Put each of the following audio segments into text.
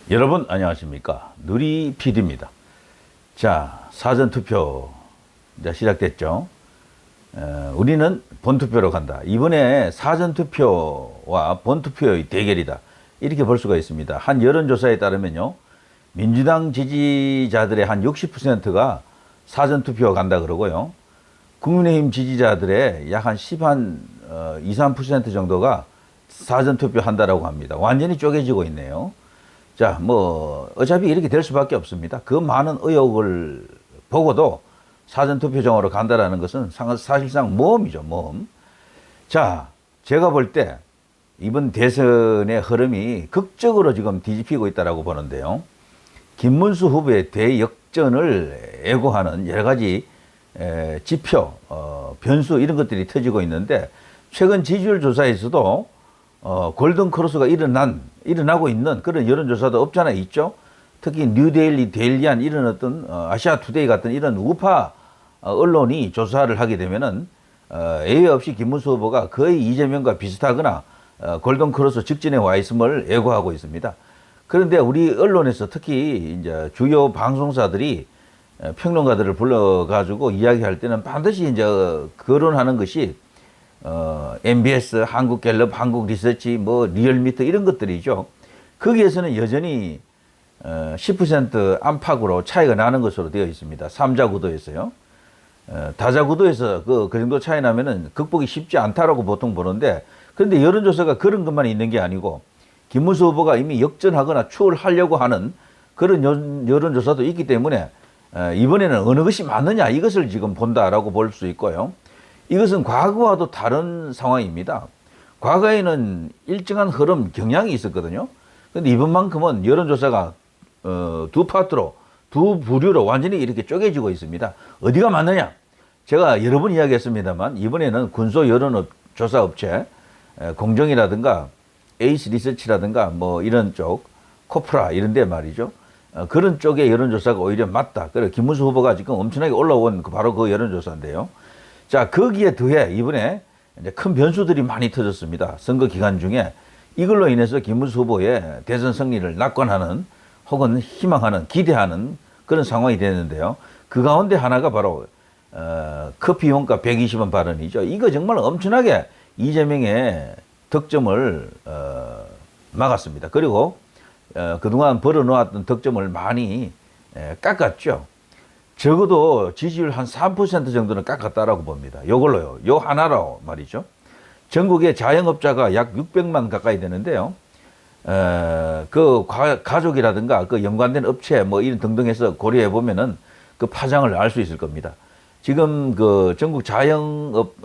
여러분 안녕하십니까, 누리 PD입니다. 자, 사전투표 이제 시작됐죠. 우리는 본투표로 간다. 이번에 사전투표와 본투표의 대결이다, 이렇게 볼 수가 있습니다. 한 여론조사에 따르면요, 민주당 지지자들의 한 60%가 사전투표 간다 그러고요, 국민의힘 지지자들의 약 한 2, 3% 정도가 사전투표 한다라고 합니다. 완전히 쪼개지고 있네요. 자, 어차피 이렇게 될 수밖에 없습니다. 그 많은 의혹을 보고도 사전투표장으로 간다라는 것은 사실상 모험이죠, 모험. 자, 제가 볼 때 이번 대선의 흐름이 극적으로 지금 뒤집히고 있다라고 보는데요. 김문수 후보의 대역전을 예고하는 여러 가지 지표, 변수, 이런 것들이 터지고 있는데, 최근 지지율 조사에서도 골든 크로스가 일어나고 있는 그런 여론조사도 없잖아 있죠. 특히 뉴데일리, 데일리안, 이런 어떤 아시아 투데이 같은 이런 우파 언론이 조사를 하게 되면은 예외 없이 김문수 후보가 거의 이재명과 비슷하거나 골든 크로스 직전에 와 있음을 예고하고 있습니다. 그런데 우리 언론에서 특히 이제 주요 방송사들이 평론가들을 불러가지고 이야기할 때는 반드시 이제 거론하는 것이 MBS, 한국갤럽, 한국리서치, 리얼미터, 이런 것들이죠. 거기에서는 여전히 10% 안팎으로 차이가 나는 것으로 되어 있습니다. 3자 구도에서요. 다자 구도에서 그 정도 차이 나면은 극복이 쉽지 않다라고 보통 보는데, 그런데 여론조사가 그런 것만 있는 게 아니고, 김문수 후보가 이미 역전하거나 추월하려고 하는 그런 여론조사도 있기 때문에 이번에는 어느 것이 맞느냐, 이것을 지금 본다라고 볼 수 있고요. 이것은 과거와도 다른 상황입니다. 과거에는 일정한 흐름, 경향이 있었거든요. 그런데 이번만큼은 여론조사가 두 파트로, 두 부류로 완전히 이렇게 쪼개지고 있습니다. 어디가 맞느냐? 제가 여러 번 이야기했습니다만, 이번에는 군소 여론조사 업체, 공정이라든가 에이스 리서치라든가 이런 쪽, 코프라 이런 데 말이죠. 그런 쪽의 여론조사가 오히려 맞다. 그래, 김문수 후보가 지금 엄청나게 올라온 바로 그 여론조사인데요. 자, 거기에 더해 이번에 이제 큰 변수들이 많이 터졌습니다. 선거 기간 중에. 이걸로 인해서 김문수 후보의 대선 승리를 낙관하는, 혹은 희망하는, 기대하는 그런 상황이 됐는데요. 그 가운데 하나가 바로 커피 원가 120원 발언이죠. 이거 정말 엄청나게 이재명의 득점을 막았습니다. 그리고 그동안 벌어놓았던 득점을 많이 깎았죠. 적어도 지지율 한 3% 정도는 깎았다라고 봅니다. 요걸로요. 요 하나로 말이죠. 전국의 자영업자가 약 600만 가까이 되는데요. 그 가족이라든가 그 연관된 업체 이런 등등 해서 고려해 보면은 그 파장을 알 수 있을 겁니다. 지금 그 전국 자영업협회에서도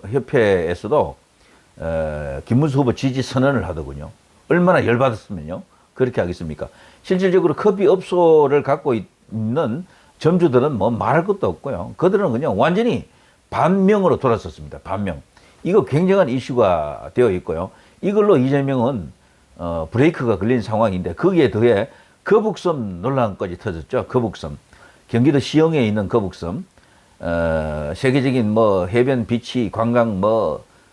김문수 후보 지지 선언을 하더군요. 얼마나 열받았으면요, 그렇게 하겠습니까? 실질적으로 커피 업소를 갖고 있는 점주들은 말할 것도 없고요. 그들은 그냥 완전히 반명으로 돌아섰습니다. 반명. 이거 굉장한 이슈가 되어 있고요. 이걸로 이재명은 브레이크가 걸린 상황인데, 거기에 더해 거북섬 논란까지 터졌죠. 거북섬. 경기도 시흥에 있는 거북섬. 세계적인 해변, 비치, 관광,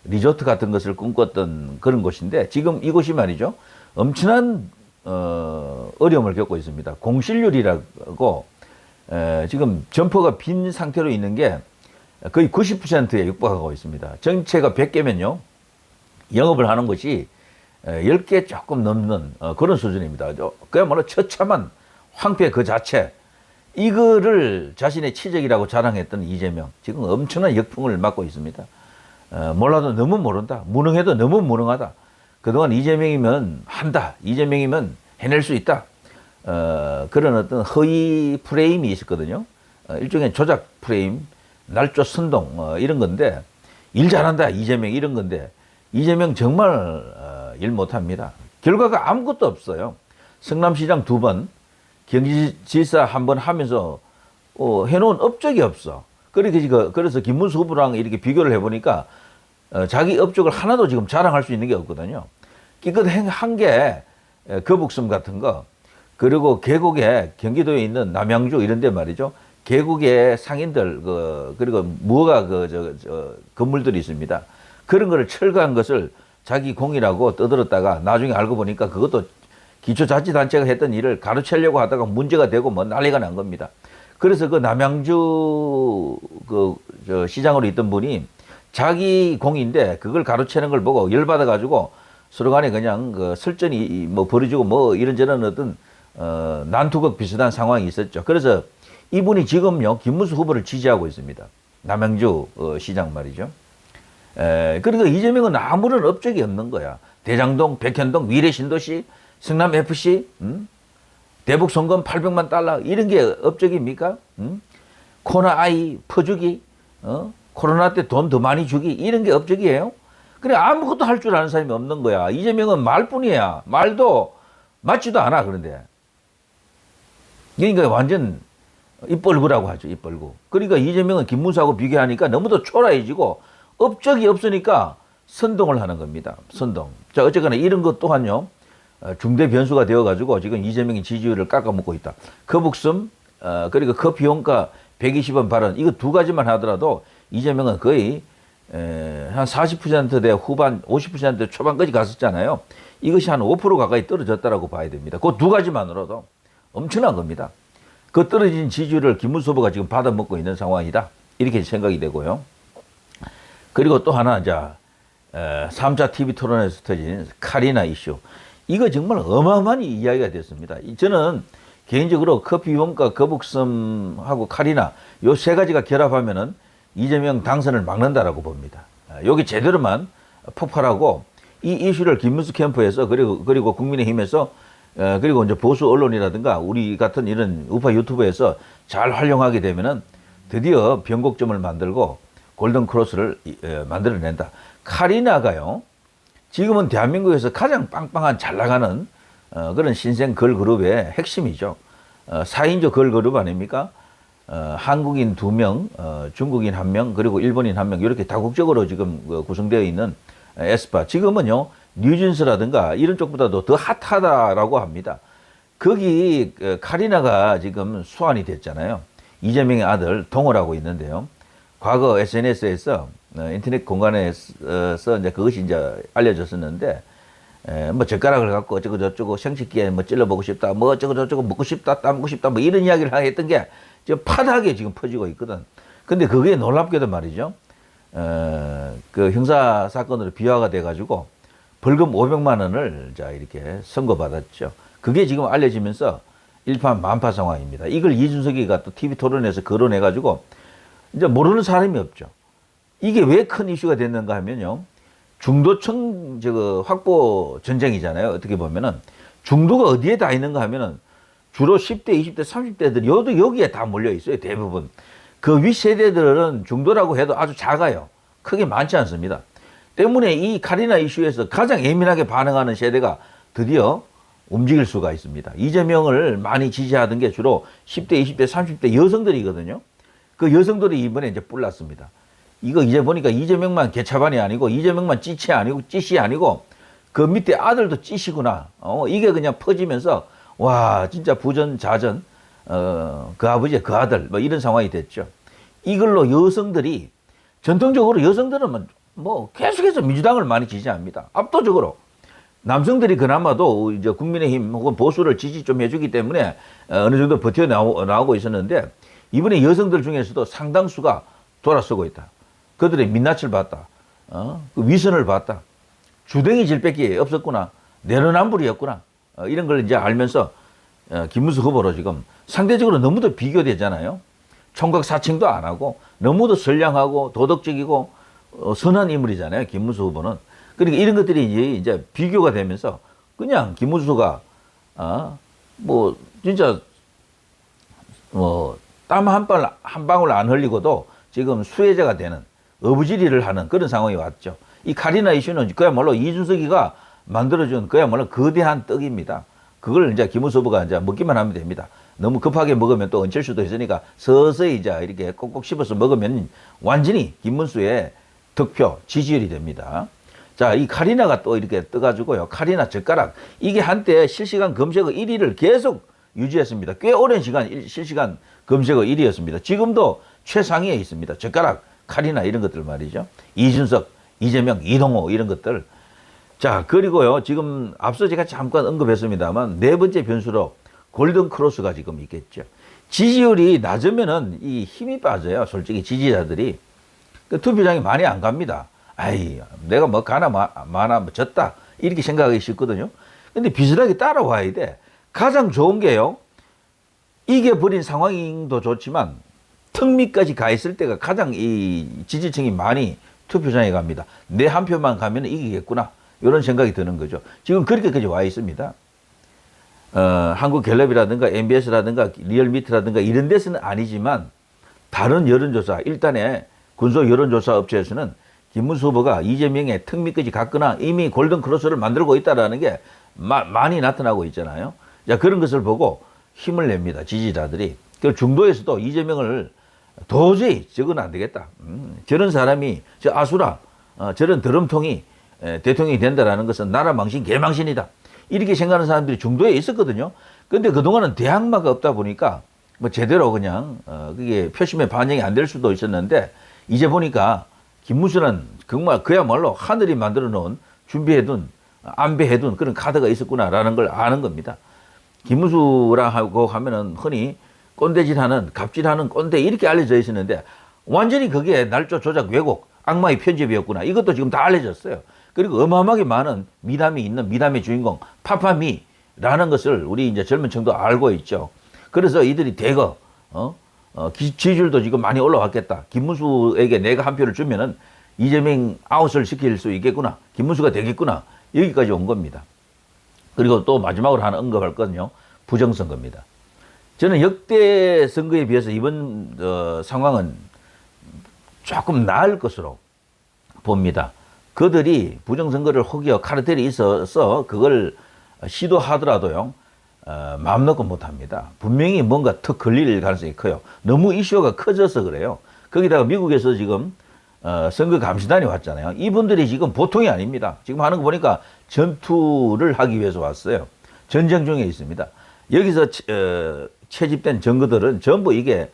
리조트 같은 것을 꿈꿨던 그런 곳인데, 지금 이곳이 말이죠, 엄청난 어려움을 겪고 있습니다. 공실률이라고 지금 점포가 빈 상태로 있는 게 거의 90%에 육박하고 있습니다. 전체가 100개면요, 영업을 하는 것이 10개 조금 넘는 그런 수준입니다. 그야말로 처참한 황폐 그 자체. 이거를 자신의 치적이라고 자랑했던 이재명, 지금 엄청난 역풍을 맞고 있습니다. 몰라도 너무 모른다. 무능해도 너무 무능하다. 그동안 이재명이면 한다. 이재명이면 해낼 수 있다. 그런 어떤 허위 프레임이 있었거든요. 일종의 조작 프레임, 날조 선동, 이런 건데, 일 잘한다, 이재명, 이런 건데, 이재명 정말 일 못합니다. 결과가 아무것도 없어요. 성남시장 2번, 경기지사 1번 하면서 해놓은 업적이 없어. 그래서 김문수 후보랑 이렇게 비교를 해보니까 자기 업적을 하나도 지금 자랑할 수 있는 게 없거든요. 기껏한 게 거북섬 같은 거, 그리고 계곡에, 경기도에 있는 남양주 이런 데 말이죠, 계곡에 상인들, 그리고 무허가 건물들이 있습니다. 그런 거를 철거한 것을 자기 공이라고 떠들었다가 나중에 알고 보니까 그것도 기초자치단체가 했던 일을 가로채려고 하다가 문제가 되고 뭐 난리가 난 겁니다. 그래서 그 남양주 저 시장으로 있던 분이 자기 공인데 그걸 가로채는 걸 보고 열받아가지고 서로 간에 그냥 그 설전이 뭐 벌어지고 뭐 이런저런 어떤 난투극 비슷한 상황이 있었죠. 그래서 이분이 지금요 김문수 후보를 지지하고 있습니다. 남양주 시장 말이죠. 그러니까 이재명은 아무런 업적이 없는 거야. 대장동, 백현동, 미래신도시, 성남FC, 대북 송금 800만 달러 이런 게 업적입니까? 코로나 아이 퍼주기, 코로나 때 돈 더 많이 주기 이런 게 업적이에요? 그래 아무것도 할 줄 아는 사람이 없는 거야. 이재명은 말뿐이야. 말도 맞지도 않아. 그런데 그러니까 완전 입벌구라고 하죠. 입벌구. 그러니까 이재명은 김문수하고 비교하니까 너무도 초라해지고 업적이 없으니까 선동을 하는 겁니다. 선동. 자 어쨌거나 이런 것 또한요 중대 변수가 되어가지고 지금 이재명이 지지율을 깎아먹고 있다. 거북섬 그리고 커피 원가 120원 발언 이거 두 가지만 하더라도 이재명은 거의 한 40%대 후반 50% 초반까지 갔었잖아요. 이것이 한 5% 가까이 떨어졌다라고 봐야 됩니다. 그 두 가지만으로도 엄청난 겁니다. 그 떨어진 지지율을 김문수 후보가 지금 받아먹고 있는 상황이다. 이렇게 생각이 되고요. 그리고 또 하나 이제 3차 TV 토론에서 터진 카리나 이슈. 이거 정말 어마어마한 이야기가 됐습니다. 저는 개인적으로 커피 원가, 거북섬하고 카리나 요 세 가지가 결합하면은 이재명 당선을 막는다라고 봅니다. 여기 제대로만 폭발하고 이 이슈를 김문수 캠프에서 그리고 국민의힘에서 그리고 이제 보수 언론이라든가 우리 같은 이런 우파 유튜브에서 잘 활용하게 되면은 드디어 변곡점을 만들고 골든 크로스를 만들어낸다. 카리나가요. 지금은 대한민국에서 가장 빵빵한 잘 나가는 그런 신생 걸그룹의 핵심이죠. 4인조 걸그룹 아닙니까? 한국인 2명, 중국인 1명, 그리고 일본인 1명 이렇게 다국적으로 지금 구성되어 있는 에스파. 지금은요 뉴진스라든가 이런 쪽보다도 더 핫하다라고 합니다. 거기 카리나가 지금 수환이 됐잖아요. 이재명의 아들 동호라고 있는데요. 과거 SNS에서 인터넷 공간에서 이제 그것이 이제 알려졌었는데 뭐 젓가락을 갖고 어쩌고 저쩌고 생식기에 뭐 찔러보고 싶다, 뭐 어쩌고 저쩌고 먹고 싶다, 따먹고 싶다, 뭐 이런 이야기를 했던 게 지금 파다하게 지금 퍼지고 있거든. 근데 그게 놀랍게도 말이죠. 그 형사 사건으로 비화가 돼가지고 벌금 500만 원을 자 이렇게 선고받았죠. 그게 지금 알려지면서 일파만파 상황입니다. 이걸 이준석이가 또 TV 토론에서 거론해가지고 이제 모르는 사람이 없죠. 이게 왜 큰 이슈가 됐는가 하면요. 중도층 확보 전쟁이잖아요. 어떻게 보면은 중도가 어디에 다 있는가 하면은 주로 10대, 20대, 30대들이 여기에 다 몰려 있어요. 대부분. 그 윗세대들은 중도라고 해도 아주 작아요. 크게 많지 않습니다. 때문에 이 카리나 이슈에서 가장 예민하게 반응하는 세대가 드디어 움직일 수가 있습니다. 이재명을 많이 지지하던 게 주로 10대, 20대, 30대 여성들이거든요. 그 여성들이 이번에 이제 뿔났습니다. 이거 이제 보니까 이재명만 개차반이 아니고 이재명만 찌시 아니고 그 밑에 아들도 찌시구나. 이게 그냥 퍼지면서 와 진짜 부전자전 그 아버지 그 아들 뭐 이런 상황이 됐죠. 이걸로 여성들이 전통적으로 여성들은 뭐 계속해서 민주당을 많이 지지합니다. 압도적으로. 남성들이 그나마도 이제 국민의힘 혹은 보수를 지지 좀 해주기 때문에 어느 정도 버텨 나오고 있었는데 이번에 여성들 중에서도 상당수가 돌아서고 있다. 그들의 민낯을 봤다. 그 위선을 봤다. 주댕이 질밖에 없었구나. 내로남불이었구나. 이런 걸 이제 알면서 김문수 후보로 지금 상대적으로 너무도 비교되잖아요. 총각 사칭도 안 하고 너무도 선량하고 도덕적이고 선한 인물이잖아요. 김문수 후보는. 그러니까 이런 것들이 이제 비교가 되면서 그냥 김문수가 뭐 진짜 뭐 땀 한 방울 안 흘리고도 지금 수혜자가 되는 어부지리를 하는 그런 상황이 왔죠. 이 카리나 이슈는 그야말로 이준석이가 만들어준 그야말로 거대한 떡입니다. 그걸 이제 김문수 후보가 이제 먹기만 하면 됩니다. 너무 급하게 먹으면 또 얹힐 수도 있으니까 서서히 이제 이렇게 꼭꼭 씹어서 먹으면 완전히 김문수의 득표, 지지율이 됩니다. 자, 이 카리나가 또 이렇게 떠가지고요. 카리나 젓가락. 이게 한때 실시간 검색어 1위를 계속 유지했습니다. 꽤 오랜 시간 실시간 검색어 1위였습니다. 지금도 최상위에 있습니다. 젓가락, 카리나 이런 것들 말이죠. 이준석, 이재명, 이동호 이런 것들. 자, 그리고요, 지금 앞서 제가 잠깐 언급했습니다만, 네 번째 변수로 골든 크로스가 지금 있겠죠. 지지율이 낮으면은 이 힘이 빠져요. 솔직히 지지자들이. 그 투표장에 많이 안 갑니다. 아이, 내가 뭐 가나 마나 뭐 졌다. 이렇게 생각하기 쉽거든요. 근데 비슷하게 따라와야 돼. 가장 좋은 게요, 이겨버린 상황도 좋지만, 턱 밑까지 가 있을 때가 가장 이 지지층이 많이 투표장에 갑니다. 내 한 표만 가면 이기겠구나. 이런 생각이 드는 거죠. 지금 그렇게까지 와 있습니다. 한국갤럽이라든가 MBS라든가 리얼미터라든가 이런 데서는 아니지만 다른 여론조사, 일단의 군소 여론조사 업체에서는 김문수 후보가 이재명의 턱 밑까지 갔거나 이미 골든 크로스를 만들고 있다는 게 많이 나타나고 있잖아요. 자, 그런 것을 보고 힘을 냅니다. 지지자들이. 그 중도에서도 이재명을 도저히 저건 안 되겠다. 저런 사람이, 저 아수라, 저런 드럼통이 대통령이 된다라는 것은 나라 망신, 개망신이다. 이렇게 생각하는 사람들이 중도에 있었거든요. 근데 그동안은 대항마가 없다 보니까 뭐 제대로 그냥, 그게 표심에 반영이 안 될 수도 있었는데, 이제 보니까 김문수는 정말 그야말로 하늘이 만들어 놓은, 준비해둔, 안배해둔 그런 카드가 있었구나라는 걸 아는 겁니다. 김문수라고 하면은 흔히 꼰대질하는, 갑질하는 꼰대 이렇게 알려져 있었는데, 완전히 그게 날조 조작 왜곡, 악마의 편집이었구나. 이것도 지금 다 알려졌어요. 그리고 어마어마하게 많은 미담이 있는 미담의 주인공 파파미라는 것을 우리 이제 젊은 층도 알고 있죠. 그래서 이들이 대거 지지율도 지금 많이 올라왔겠다. 김문수에게 내가 한 표를 주면은 이재명 아웃을 시킬 수 있겠구나. 김문수가 되겠구나. 여기까지 온 겁니다. 그리고 또 마지막으로 하나 언급할 건요, 부정선거입니다. 저는 역대 선거에 비해서 이번 상황은 조금 나을 것으로 봅니다. 그들이 부정선거를 혹여 카르텔이 있어서 그걸 시도하더라도요, 마음 놓고 못합니다. 분명히 뭔가 턱 걸릴 가능성이 커요. 너무 이슈가 커져서 그래요. 거기다가 미국에서 지금 선거 감시단이 왔잖아요. 이분들이 지금 보통이 아닙니다. 지금 하는 거 보니까 전투를 하기 위해서 왔어요. 전쟁 중에 있습니다. 여기서 채집된 증거들은 전부 이게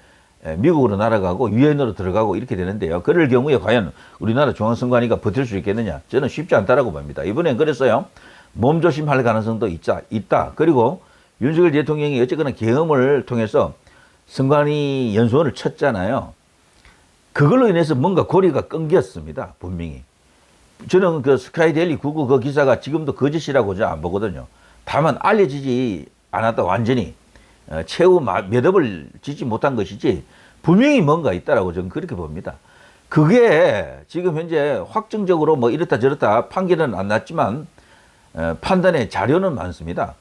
미국으로 날아가고 유엔으로 들어가고 이렇게 되는데요. 그럴 경우에 과연 우리나라 중앙선관위가 버틸 수 있겠느냐? 저는 쉽지 않다라고 봅니다. 이번엔 그랬어요. 몸조심할 가능성도 있다. 그리고 윤석열 대통령이 어쨌거나 계엄을 통해서 선관위 연수원을 쳤잖아요. 그걸로 인해서 뭔가 고리가 끊겼습니다. 분명히. 저는 그 스카이데일리 99 그 기사가 지금도 거짓이라고 저는 안 보거든요. 다만 알려지지 않았다. 완전히. 최후 몇 업을 짓지 못한 것이지 분명히 뭔가 있다라고 저는 그렇게 봅니다. 그게 지금 현재 확정적으로 뭐 이렇다 저렇다 판결은 안 났지만 판단의 자료는 많습니다.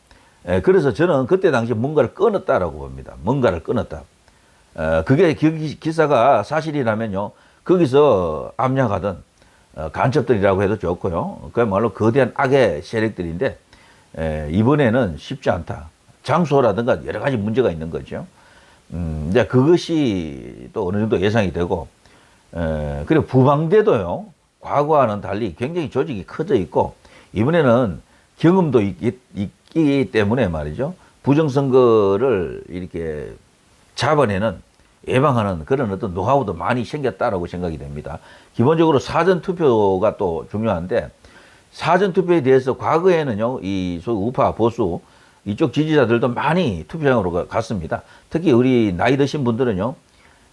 그래서 저는 그때 당시 뭔가를 끊었다라고 봅니다. 뭔가를 끊었다. 그게 기사가 사실이라면요, 거기서 압력하던 간첩들이라고 해도 좋고요, 그야말로 거대한 악의 세력들인데 이번에는 쉽지 않다. 장소라든가 여러 가지 문제가 있는 거죠. 이제 그것이 또 어느 정도 예상이 되고, 그리고 부방대도요, 과거와는 달리 굉장히 조직이 커져 있고, 이번에는 경험도 있기 때문에 말이죠. 부정선거를 이렇게 잡아내는, 예방하는 그런 어떤 노하우도 많이 생겼다라고 생각이 됩니다. 기본적으로 사전투표가 또 중요한데, 사전투표에 대해서 과거에는요, 이 소위 우파, 보수, 이쪽 지지자들도 많이 투표장으로 갔습니다. 특히 우리 나이 드신 분들은요,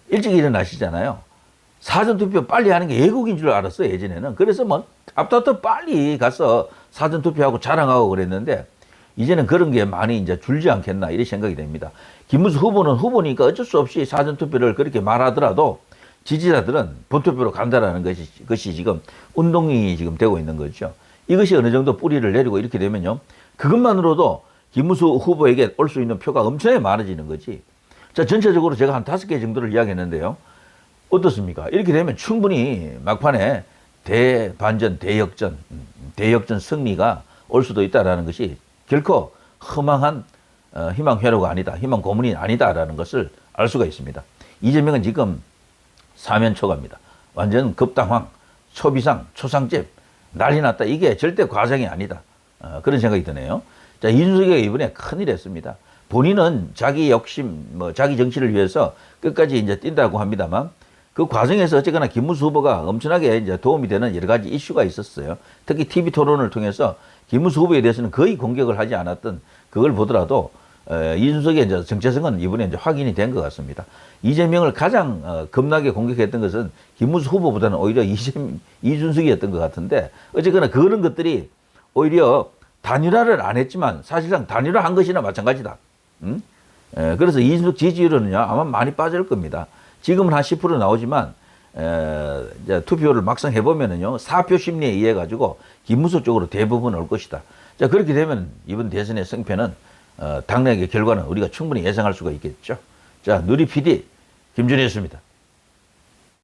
일찍 일어나시잖아요. 사전투표 빨리 하는 게 애국인 줄 알았어요, 예전에는. 그래서 뭐, 앞부터 빨리 가서 사전투표하고 자랑하고 그랬는데, 이제는 그런 게 많이 이제 줄지 않겠나, 이런 생각이 됩니다. 김문수 후보는 후보니까 어쩔 수 없이 사전투표를 그렇게 말하더라도, 지지자들은 본투표로 간다라는 것이 지금 운동이 지금 되고 있는 거죠. 이것이 어느 정도 뿌리를 내리고 이렇게 되면요, 그것만으로도 김문수 후보에게 올 수 있는 표가 엄청나게 많아지는 거지. 자, 전체적으로 제가 한 5개 정도를 이야기했는데요. 어떻습니까? 이렇게 되면 충분히 막판에 대반전, 대역전 승리가 올 수도 있다라는 것이 결코 허망한 희망 회로가 아니다, 희망 고문이 아니다라는 것을 알 수가 있습니다. 이재명은 지금 사면초가입니다. 완전 급당황, 초비상, 초상집, 난리 났다. 이게 절대 과장이 아니다. 그런 생각이 드네요. 자, 이준석이가 이번에 큰일 했습니다. 본인은 자기 욕심, 자기 정치를 위해서 끝까지 이제 뛴다고 합니다만, 그 과정에서 어쨌거나 김문수 후보가 엄청나게 이제 도움이 되는 여러 가지 이슈가 있었어요. 특히 TV 토론을 통해서 김문수 후보에 대해서는 거의 공격을 하지 않았던 그걸 보더라도 이준석의 이제 정체성은 이번에 이제 확인이 된 것 같습니다. 이재명을 가장 겁나게 공격했던 것은 김문수 후보보다는 오히려 이준석이었던 것 같은데 어쨌거나 그런 것들이 오히려 단일화를 안 했지만 사실상 단일화한 것이나 마찬가지다. 응? 그래서 이준석 지지율은요 아마 많이 빠질 겁니다. 지금은 한 10% 나오지만 이제 투표를 막상 해보면은요 4표 심리에 의해 가지고 김문수 쪽으로 대부분 올 것이다. 자 그렇게 되면 이번 대선의 승패는 당내의 결과는 우리가 충분히 예상할 수가 있겠죠. 자 누리 PD 김준희였습니다.